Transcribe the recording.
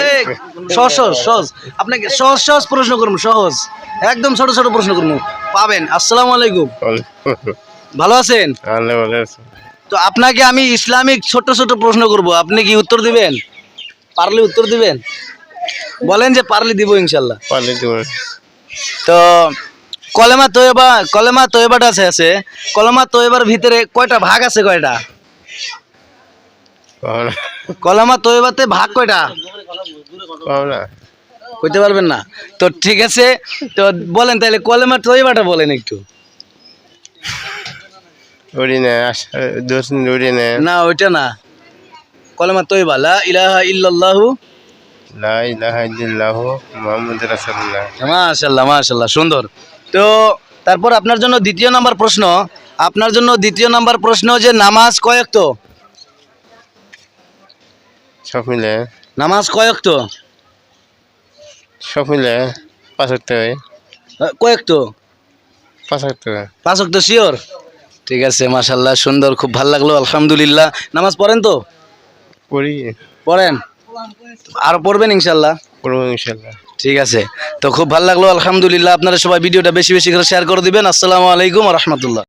এই সহজ সহজ সহজ আপনাকে সহজ সহজ প্রশ্ন করবো, সহজ একদম ছোট ছোট প্রশ্ন করবো, পাবেন। আসসালামু আলাইকুম, ভালো আছেন? আল্লাহ ভালো আছে। তো আপনাকে আমি ইসলামিক ছোট ছোট প্রশ্ন করব, আপনি কি উত্তর দিবেন? পারলে উত্তর দিবেন, বলেন যে পারলে দিব ইনশাল্লাহ। পারলে দিব। তো কলেমা তৈবাটা আছে, কলেমা তৈবার ভিতরে কয়টা ভাগ আছে, কয়টা? পাও কলেমা তৈবাতে ভাগ কয়টা না কইতে পারবেন না? তো ঠিক আছে, তো বলেন তাহলে কলেমা তৈবাটা বলেন একটু। উড়ি না দোষ উড়ি না। না ওইটা না, কলেমা তৈবা লা ইলাহা ইল্লাল্লাহু। লা ইলাহা ইল্লাল্লাহু মুহাম্মাদুর রাসূলুল্লাহ। মাশাআল্লাহ মাশাআল্লাহ, সুন্দর। তো তারপর আপনার জন্য দ্বিতীয় নাম্বার প্রশ্ন যে নামাজ কয় ওয়াক্ত? সব মিলে নামাজ কয় ওয়াক্ত? সব মিলে 5 ওয়াক্ত হয়। কয় ওয়াক্ত? 5 ওয়াক্ত 5 ওয়াক্ত শিওর? ঠিক আছে মাশাআল্লাহ, সুন্দর, খুব ভালো লাগলো, আলহামদুলিল্লাহ। নামাজ পড়েন তো? পড়ি, পড়েন, আর পড়বেন ইনশাআল্লাহ? পড়বো ইনশাআল্লাহ। ঠিক আছে, তো খুব ভালো লাগলো, আলহামদুলিল্লাহ। আপনারা সবাই ভিডিওটা বেশি বেশি করে শেয়ার করে দিবেন। আসসালামু আলাইকুম ওয়া রাহমাতুল্লাহ।